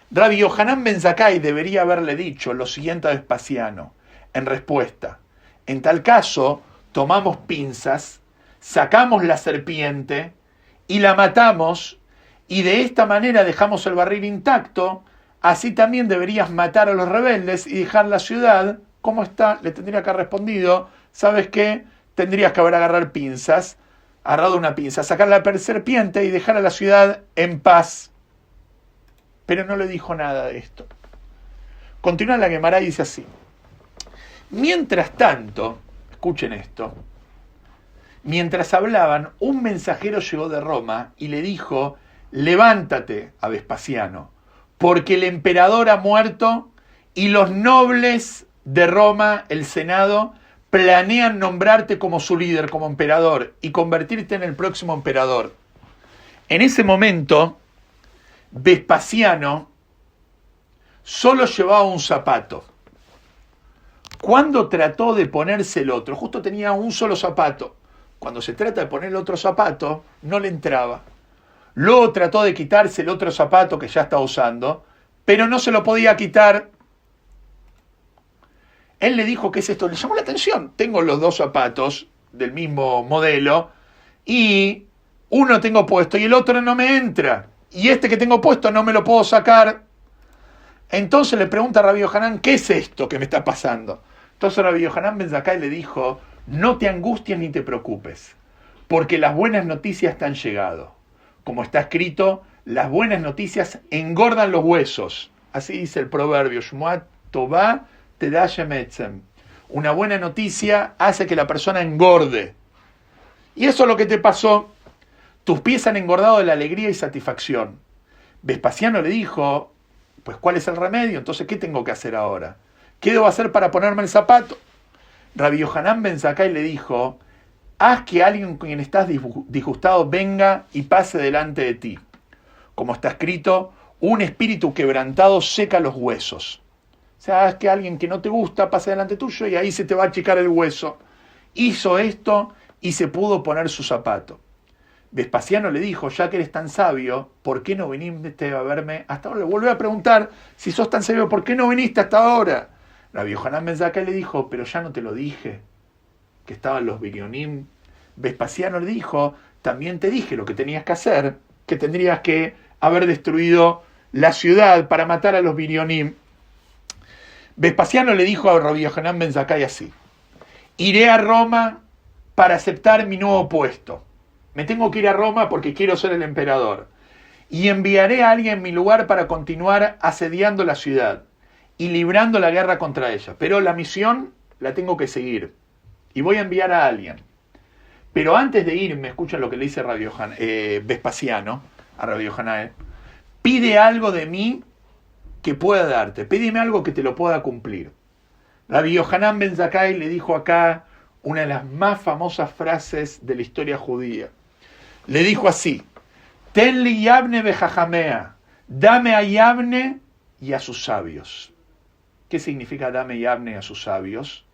Rabbi Yohanan ben Zakkai debería haberle dicho lo siguiente a Vespasiano, en respuesta, en tal caso, tomamos pinzas, sacamos la serpiente y la matamos, y de esta manera dejamos el barril intacto, así también deberías matar a los rebeldes y dejar la ciudad como está. Le tendría que haber respondido, ¿sabes qué? Tendrías que haber agarrado una pinza, sacar la serpiente y dejar a la ciudad en paz. Pero no le dijo nada de esto. Continúa la Gemara y dice así. Mientras tanto, escuchen esto, mientras hablaban, un mensajero llegó de Roma y le dijo, levántate a Vespasiano, porque el emperador ha muerto y los nobles de Roma, el Senado, planean nombrarte como su líder, como emperador, y convertirte en el próximo emperador. En ese momento, Vespasiano solo llevaba un zapato. Cuando trató de ponerse el otro, justo tenía un solo zapato. Cuando se trata de poner el otro zapato, no le entraba. Luego trató de quitarse el otro zapato que ya estaba usando, pero no se lo podía quitar. Él le dijo, ¿qué es esto? Le llamó la atención. Tengo los 2 zapatos del mismo modelo y uno tengo puesto y el otro no me entra. Y este que tengo puesto no me lo puedo sacar. Entonces le pregunta a Rabbi Yohanan, ¿qué es esto que me está pasando? Entonces Rabbi Yohanan ben Zakkai le dijo, no te angusties ni te preocupes, porque las buenas noticias te han llegado. Como está escrito, las buenas noticias engordan los huesos. Así dice el proverbio, Shmuat Tová Teda Shemetzem. Una buena noticia hace que la persona engorde. Y eso es lo que te pasó. Tus pies han engordado de la alegría y satisfacción. Vespasiano le dijo, pues ¿cuál es el remedio? Entonces, ¿qué tengo que hacer ahora? ¿Qué debo hacer para ponerme el zapato? Rabbi Yohanan ben Zakkai le dijo, haz que alguien con quien estás disgustado venga y pase delante de ti. Como está escrito, un espíritu quebrantado seca los huesos. O sea, haz que alguien que no te gusta pase delante tuyo y ahí se te va a achicar el hueso. Hizo esto y se pudo poner su zapato. Vespasiano le dijo, ya que eres tan sabio, ¿por qué no viniste a verme hasta ahora? Le volvió a preguntar, si sos tan sabio, ¿por qué no viniste hasta ahora? Rabbi Yohanan ben Zakkai le dijo, pero ya no te lo dije, que estaban los Birionim. Vespasiano le dijo, también te dije lo que tenías que hacer, que tendrías que haber destruido la ciudad para matar a los Birionim. Vespasiano le dijo a Rabbi Yohanan ben Zakkai así, iré a Roma para aceptar mi nuevo puesto. Me tengo que ir a Roma porque quiero ser el emperador. Y enviaré a alguien en mi lugar para continuar asediando la ciudad y librando la guerra contra ella. Pero la misión la tengo que seguir. Y voy a enviar a alguien. Pero antes de irme, escuchen lo que le dice Vespasiano a Rabbi Yohanan. Pide algo de mí que pueda darte. Pídeme algo que te lo pueda cumplir. Rabbi Yohanan ben Zakkai le dijo acá una de las más famosas frases de la historia judía. Le dijo así, Tenli Yavne bejajamea, dame a Yavne y a sus sabios. ¿Qué significa dame Yavne y a sus sabios?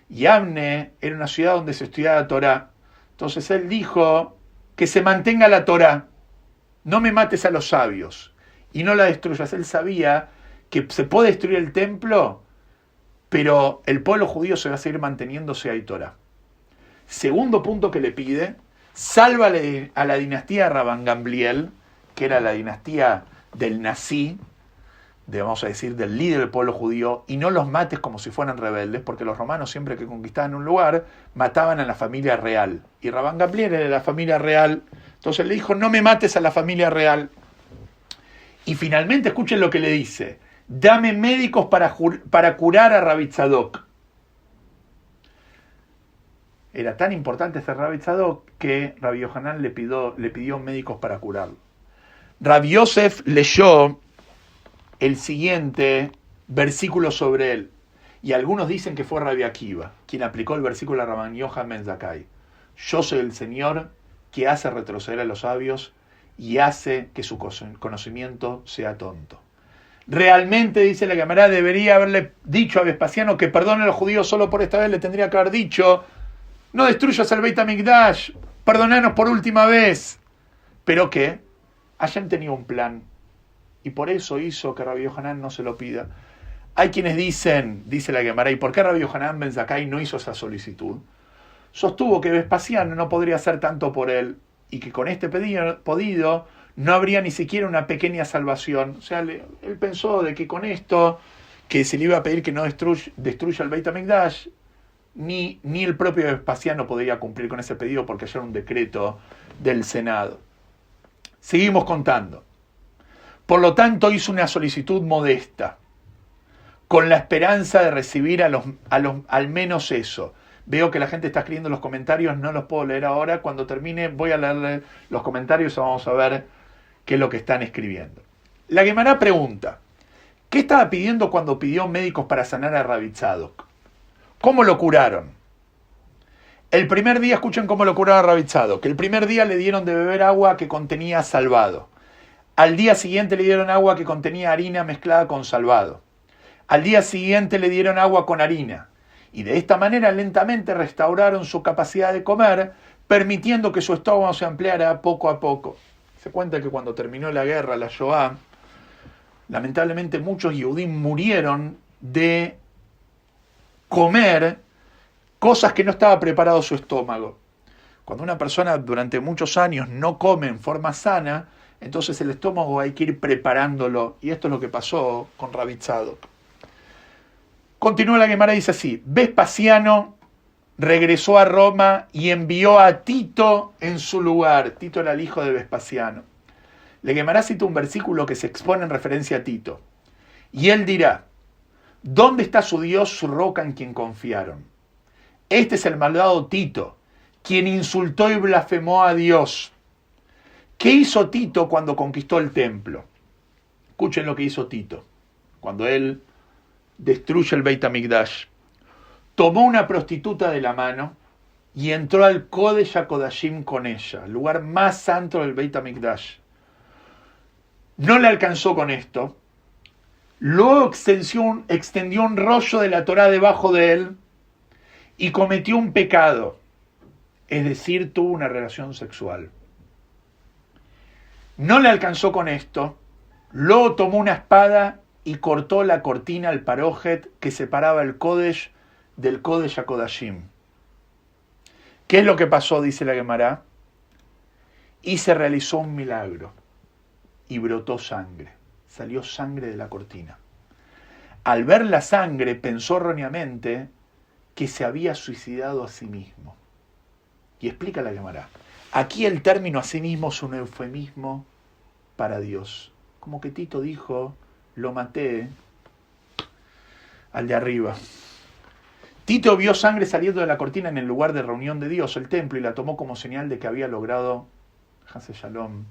Yavne era una ciudad donde se estudiaba Torá. Entonces él dijo que se mantenga la Torá, no me mates a los sabios y no la destruyas. Él sabía que se puede destruir el templo, pero el pueblo judío se va a seguir manteniendo si hay Torá. Segundo punto que le pide, sálvale a la dinastía de Rabban Gamliel, que era la dinastía del Nasí, vamos a decir, del líder del pueblo judío, y no los mates como si fueran rebeldes, porque los romanos siempre que conquistaban un lugar, mataban a la familia real. Y Rabban Gamliel era de la familia real, entonces le dijo, no me mates a la familia real. Y finalmente, escuchen lo que le dice, dame médicos para curar a Rabbi Tzadok. Era tan importante este Rabbi Tzadok que Rabbi Yohanan le pidió médicos para curarlo. Rabbi Yosef leyó el siguiente versículo sobre él. Y algunos dicen que fue Rabbi Akiva quien aplicó el versículo a Rabban Yohanan ben Zakkai. Yo soy el Señor que hace retroceder a los sabios y hace que su conocimiento sea tonto. Realmente, dice la Gemara, debería haberle dicho a Vespasiano que perdone a los judíos solo por esta vez. Le tendría que haber dicho, no destruyas el Beit HaMikdash, perdonanos por última vez. Pero que Hashem tenía un plan y por eso hizo que Rabbi Yohanan no se lo pida. Hay quienes dicen, dice la Gemara, ¿y por qué Rabbi Yohanan ben Zakkai no hizo esa solicitud? Sostuvo que Vespasiano no podría hacer tanto por él y que con este pedido no habría ni siquiera una pequeña salvación. O sea, él pensó de que con esto, que se le iba a pedir que no destruya el Beit HaMikdash, ni el propio Vespasiano podría cumplir con ese pedido porque ya era un decreto del Senado. Seguimos contando. Por lo tanto, hizo una solicitud modesta, con la esperanza de recibir al menos eso. Veo que la gente está escribiendo los comentarios, no los puedo leer ahora. Cuando termine voy a leer los comentarios y vamos a ver qué es lo que están escribiendo. La Gemara pregunta, ¿qué estaba pidiendo cuando pidió médicos para sanar a Rabbi Tzadok? ¿Cómo lo curaron? El primer día, escuchen cómo lo curaron a Rabbi Tzadok. El primer día le dieron de beber agua que contenía salvado. Al día siguiente le dieron agua que contenía harina mezclada con salvado. Al día siguiente le dieron agua con harina. Y de esta manera lentamente restauraron su capacidad de comer, permitiendo que su estómago se ampliara poco a poco. Se cuenta que cuando terminó la guerra, la Shoah, lamentablemente muchos Yehudim murieron de comer cosas que no estaba preparado su estómago. Cuando una persona durante muchos años no come en forma sana, entonces el estómago hay que ir preparándolo. Y esto es lo que pasó con Rabbi Tzadok. Continúa la Gemara, dice así, Vespasiano regresó a Roma y envió a Tito en su lugar. Tito era el hijo de Vespasiano. La Guemará cita un versículo que se expone en referencia a Tito. Y él dirá, ¿dónde está su Dios, su roca en quien confiaron? Este es el malvado Tito, quien insultó y blasfemó a Dios. ¿Qué hizo Tito cuando conquistó el templo? Escuchen lo que hizo Tito, cuando él destruye el Beit HaMikdash. Tomó una prostituta de la mano y entró al Kodesh HaKodashim con ella, el lugar más santo del Beit HaMikdash. No le alcanzó con esto. Luego extendió un rollo de la Torá debajo de él y cometió un pecado, es decir, tuvo una relación sexual. No le alcanzó con esto. Luego tomó una espada y cortó la cortina, el parojet, que separaba el Kodesh del Kodesh HaKodashim. ¿Qué es lo que pasó? Dice la Guemará. Y se realizó un milagro. Y brotó sangre. Salió sangre de la cortina. Al ver la sangre, pensó erróneamente que se había suicidado a sí mismo. Y explica la Guemará. Aquí el término a sí mismo es un eufemismo para Dios. Como que Tito dijo, lo maté al de arriba. Tito vio sangre saliendo de la cortina en el lugar de reunión de Dios, el templo, y la tomó como señal de que había logrado, Hase Shalom,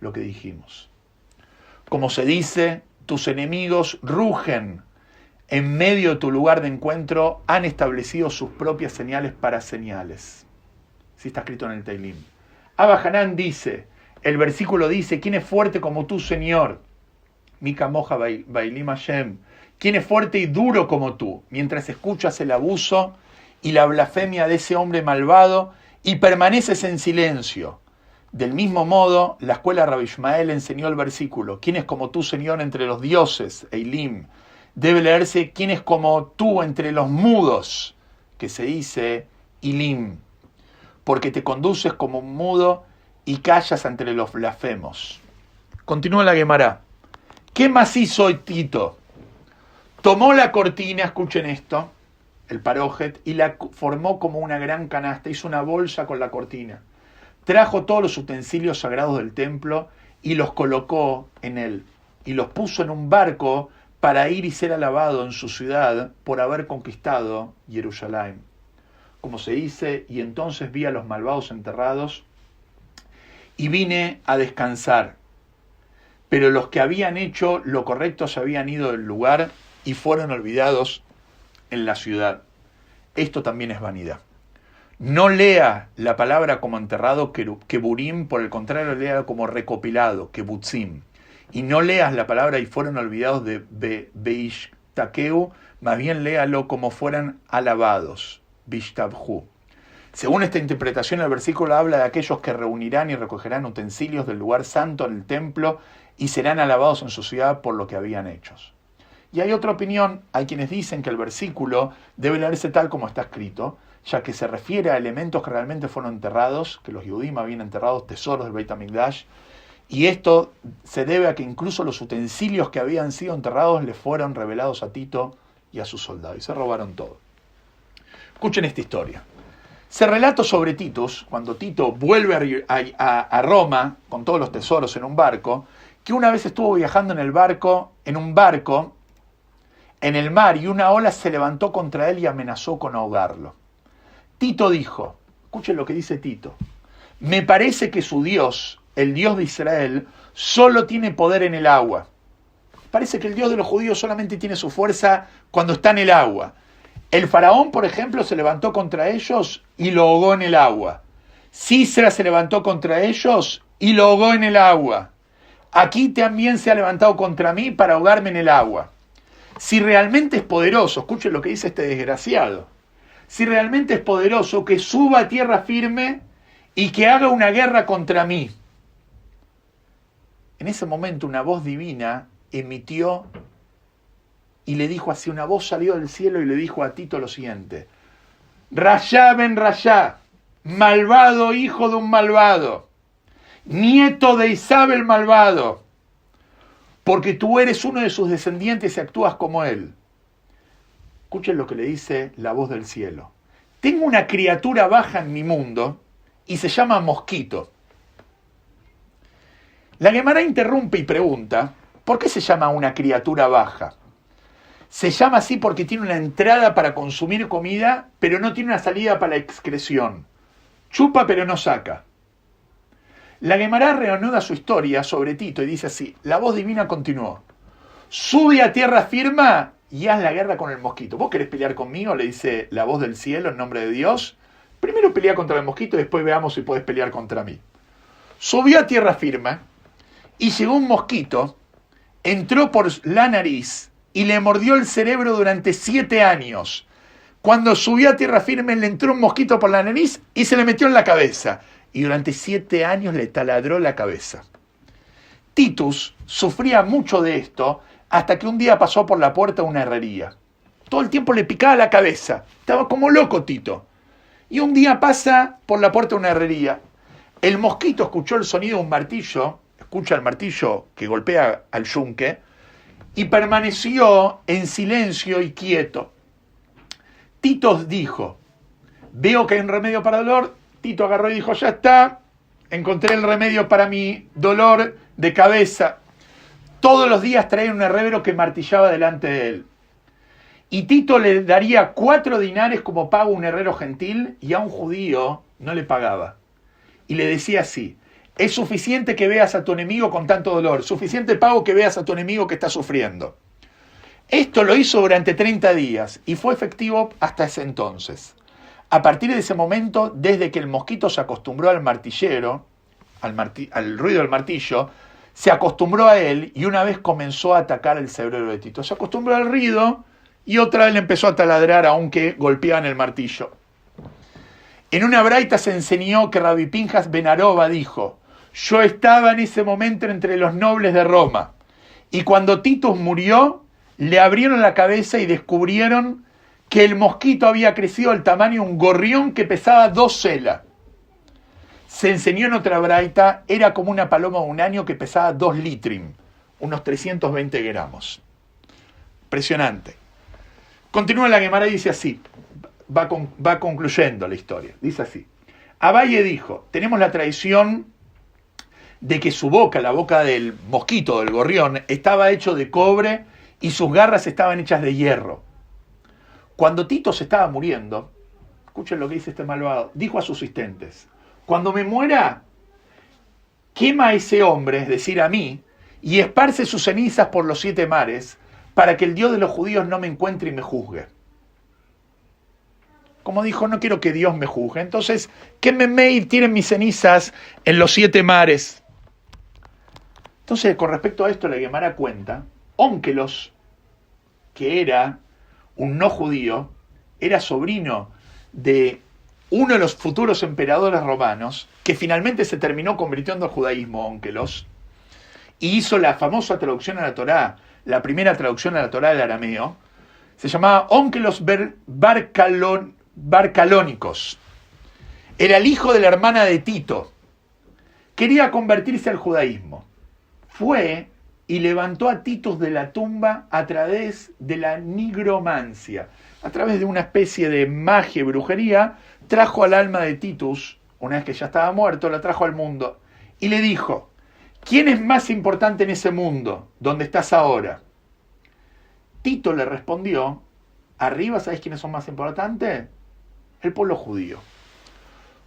lo que dijimos. Como se dice, tus enemigos rugen en medio de tu lugar de encuentro, han establecido sus propias señales para señales. Así está escrito en el Teilim. Abba Hanán dice, el versículo dice, ¿quién es fuerte como tú, Señor? Mika Moja Bailim Hashem. ¿Quién es fuerte y duro como tú? Mientras escuchas el abuso y la blasfemia de ese hombre malvado y permaneces en silencio. Del mismo modo, la escuela Rabbi Ishmael enseñó el versículo, ¿quién es como tú, Señor, entre los dioses? Eilim. Debe leerse, ¿quién es como tú entre los mudos? Que se dice Ilim. Porque te conduces como un mudo y callas entre los blasfemos. Continúa la Guemará. ¿Qué más hizo Tito? Tomó la cortina, escuchen esto, el parojet, y la formó como una gran canasta, hizo una bolsa con la cortina. Trajo todos los utensilios sagrados del templo y los colocó en él. Y los puso en un barco para ir y ser alabado en su ciudad por haber conquistado Jerusalén. Como se dice, y entonces vi a los malvados enterrados y vine a descansar. Pero los que habían hecho lo correcto se habían ido del lugar y fueron olvidados en la ciudad. Esto también es vanidad. No lea la palabra como enterrado, keburim, por el contrario, lea como recopilado, kebutzim. Y no leas la palabra y fueron olvidados de beishtakeu, más bien léalo como fueran alabados, bishtabhu. Según esta interpretación, el versículo habla de aquellos que reunirán y recogerán utensilios del lugar santo en el templo y serán alabados en su ciudad por lo que habían hecho. Y hay otra opinión, hay quienes dicen que el versículo debe leerse tal como está escrito, ya que se refiere a elementos que realmente fueron enterrados, que los Yudim habían enterrado tesoros del Beit HaMikdash, y esto se debe a que incluso los utensilios que habían sido enterrados le fueron revelados a Tito y a sus soldados, y se robaron todo. Escuchen esta historia. Se relata sobre Titus, cuando Tito vuelve a Roma con todos los tesoros en un barco, que una vez estuvo viajando en un barco, en el mar, y una ola se levantó contra él y amenazó con ahogarlo. Tito dijo, escuchen lo que dice Tito, me parece que su Dios, el Dios de Israel, solo tiene poder en el agua. Parece que el Dios de los judíos solamente tiene su fuerza cuando está en el agua. El faraón, por ejemplo, se levantó contra ellos y lo ahogó en el agua. Sisera se levantó contra ellos y lo ahogó en el agua. Aquí también se ha levantado contra mí para ahogarme en el agua. Si realmente es poderoso, escuchen lo que dice este desgraciado, si realmente es poderoso, que suba a tierra firme y que haga una guerra contra mí. En ese momento una voz divina emitió y le dijo así, una voz salió del cielo y le dijo a Tito lo siguiente, Rayá ben Rayá, malvado hijo de un malvado, nieto de Isabel malvado, porque tú eres uno de sus descendientes y actúas como él. Escuchen lo que le dice la voz del cielo. tengo una criatura baja en mi mundo y se llama mosquito. La Guemará interrumpe y pregunta, ¿por qué se llama una criatura baja? Se llama así porque tiene una entrada para consumir comida, pero no tiene una salida para la excreción. Chupa pero no saca. La Guemará reanuda su historia sobre Tito y dice así, la voz divina continuó, sube a tierra firme y haz la guerra con el mosquito. ¿Vos querés pelear conmigo? Le dice la voz del cielo en nombre de Dios. Primero pelea contra el mosquito y después veamos si podés pelear contra mí. Subió a tierra firme y llegó un mosquito, entró por la nariz y le mordió el cerebro durante 7 años. Cuando subió a tierra firme le entró un mosquito por la nariz y se le metió en la cabeza. Y durante 7 años le taladró la cabeza. Titus sufría mucho de esto hasta que un día pasó por la puerta de una herrería. Todo el tiempo le picaba la cabeza. Estaba como loco Tito. Y un día pasa por la puerta de una herrería. El mosquito escuchó el sonido de un martillo, escucha el martillo que golpea al yunque, y permaneció en silencio y quieto. Tito dijo, veo que hay un remedio para dolor. Tito agarró y dijo, ya está, encontré el remedio para mi dolor de cabeza. Todos los días traía un herrero que martillaba delante de él. Y Tito le daría 4 dinares como pago a un herrero gentil y a un judío no le pagaba. Y le decía así, es suficiente que veas a tu enemigo con tanto dolor, suficiente pago que veas a tu enemigo que está sufriendo. Esto lo hizo durante 30 días y fue efectivo hasta ese entonces. A partir de ese momento, desde que el mosquito se acostumbró al martillero, al ruido del martillo, se acostumbró a él y una vez comenzó a atacar el cerebro de Tito. Se acostumbró al ruido y otra vez le empezó a taladrar aunque golpeaban el martillo. En una braita se enseñó que Rabbi Pinjas ben Aroba dijo, yo estaba en ese momento entre los nobles de Roma y cuando Titus murió, le abrieron la cabeza y descubrieron que el mosquito había crecido al tamaño de un gorrión que pesaba 2 selas. Se enseñó en otra braita, era como una paloma de un año que pesaba 2 litrim, unos 320 gramos. Impresionante. Continúa la Guemará y dice así, va concluyendo la historia, dice así. Abaye dijo, tenemos la tradición de que su boca, la boca del mosquito, del gorrión, estaba hecho de cobre y sus garras estaban hechas de hierro. Cuando Tito se estaba muriendo, escuchen lo que dice este malvado, dijo a sus asistentes, cuando me muera, quema a ese hombre, es decir, a mí, y esparce sus cenizas por los 7 mares, para que el Dios de los judíos no me encuentre y me juzgue. Como dijo, no quiero que Dios me juzgue, entonces quémenme y tiren mis cenizas en los 7 mares. Entonces, con respecto a esto, la Guemará cuenta, Ónkelos, que era un no judío, era sobrino de uno de los futuros emperadores romanos, que finalmente se terminó convirtiendo al judaísmo, Ónkelos, y hizo la famosa traducción a la Torá, la primera traducción a la Torá del arameo, se llamaba Ónkelos Barcalónicos. Era el hijo de la hermana de Tito. Quería convertirse al judaísmo. Fue y levantó a Titus de la tumba a través de la nigromancia. A través de una especie de magia y brujería, trajo al alma de Titus, una vez que ya estaba muerto, la trajo al mundo. Y le dijo, ¿quién es más importante en ese mundo, donde estás ahora? Tito le respondió, arriba, ¿sabés quiénes son más importantes? El pueblo judío.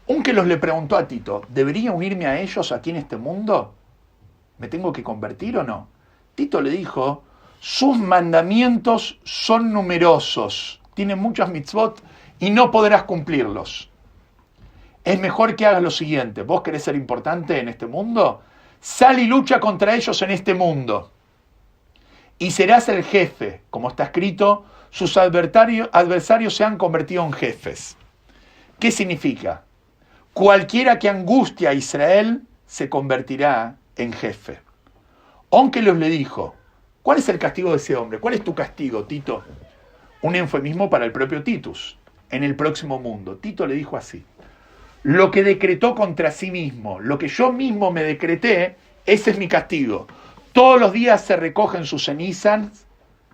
Ónkelos le preguntó a Tito, ¿debería unirme a ellos aquí en este mundo? ¿Me tengo que convertir o no? Tito le dijo, sus mandamientos son numerosos, tienen muchas mitzvot y no podrás cumplirlos. Es mejor que hagas lo siguiente, ¿vos querés ser importante en este mundo? Sal y lucha contra ellos en este mundo. Y serás el jefe, como está escrito, sus adversarios se han convertido en jefes. ¿Qué significa? Cualquiera que angustia a Israel se convertirá en jefe. Ónkelos le dijo, ¿cuál es el castigo de ese hombre? ¿Cuál es tu castigo, Tito? Un eufemismo para el propio Titus, en el próximo mundo. Tito le dijo así, lo que decretó contra sí mismo, lo que yo mismo me decreté, ese es mi castigo. Todos los días se recogen sus cenizas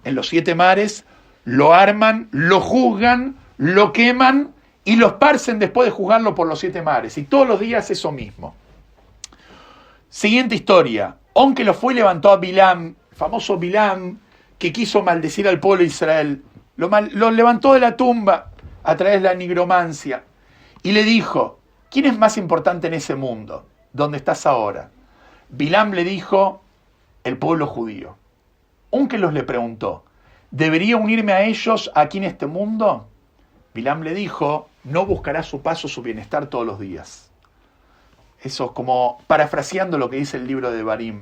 en los 7 mares, lo arman, lo juzgan, lo queman y lo esparcen después de juzgarlo por los 7 mares. Y todos los días eso mismo. Siguiente historia. Aunque lo fue y levantó a Bilam, el famoso Bilam, que quiso maldecir al pueblo de Israel. Lo levantó de la tumba a través de la nigromancia. Y le dijo, ¿quién es más importante en ese mundo? ¿Dónde estás ahora? Bilam le dijo, el pueblo judío. Onkelos le preguntó, ¿debería unirme a ellos aquí en este mundo? Bilam le dijo, no buscará su paso, su bienestar todos los días. Eso como parafraseando lo que dice el libro de Devarim.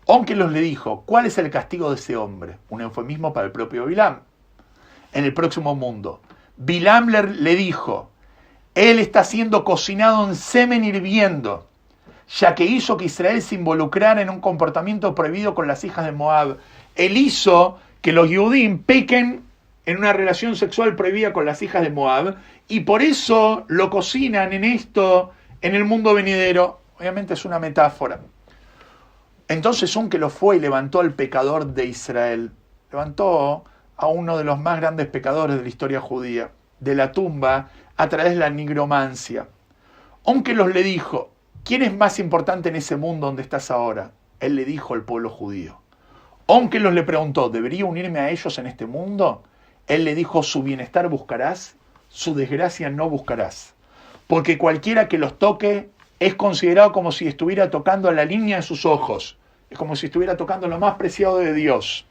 Onkelos le dijo, ¿cuál es el castigo de ese hombre? Un eufemismo para el propio Bilam. En el próximo mundo. Bilam le dijo, él está siendo cocinado en semen hirviendo, ya que hizo que Israel se involucrara en un comportamiento prohibido con las hijas de Moab. Él hizo que los Yehudim pequen en una relación sexual prohibida con las hijas de Moab, y por eso lo cocinan en esto, en el mundo venidero. Obviamente es una metáfora. Entonces Onkelos fue y levantó al pecador de Israel. Levantó a uno de los más grandes pecadores de la historia judía, de la tumba, a través de la nigromancia. Onkelos le dijo, ¿quién es más importante en ese mundo donde estás ahora? Él le dijo al pueblo judío. Onkelos le preguntó, ¿debería unirme a ellos en este mundo? Él le dijo, su bienestar buscarás, su desgracia no buscarás. Porque cualquiera que los toque es considerado como si estuviera tocando la línea de sus ojos. Es como si estuviera tocando lo más preciado de Dios.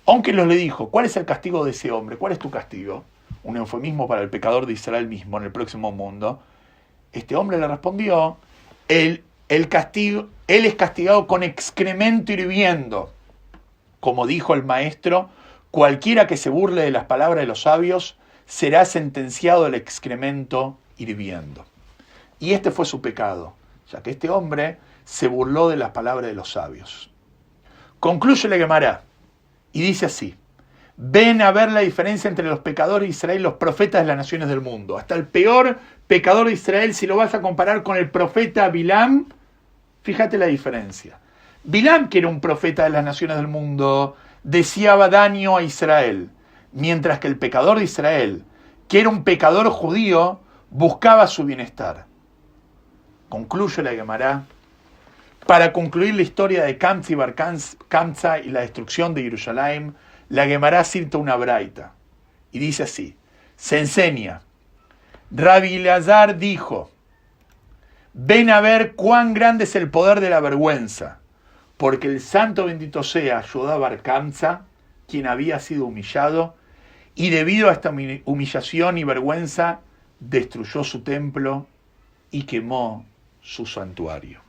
Onkelos le dijo, ¿cuál es el castigo de ese hombre? ¿Cuál es tu castigo? Un eufemismo para el pecador de Israel mismo en el próximo mundo. Este hombre le respondió, él es castigado con excremento hirviendo. Como dijo el maestro, cualquiera que se burle de las palabras de los sabios será sentenciado al excremento hirviendo. Y este fue su pecado, ya que este hombre se burló de las palabras de los sabios. Concluye la Gemara y dice así, ven a ver la diferencia entre los pecadores de Israel y los profetas de las naciones del mundo. Hasta el peor pecador de Israel, si lo vas a comparar con el profeta Bilam, fíjate la diferencia. Bilam, que era un profeta de las naciones del mundo, deseaba daño a Israel, mientras que el pecador de Israel, que era un pecador judío, buscaba su bienestar. Concluye la Gemara. Para concluir la historia de Kamsa y Bar Kamsa y la destrucción de Jerusalén, la Gemara cita una braita y dice así, se enseña, Rabbi Elazar dijo, ven a ver cuán grande es el poder de la vergüenza, porque el santo bendito sea ayudó a Bar Kamsa, quien había sido humillado, y debido a esta humillación y vergüenza, destruyó su templo y quemó su santuario.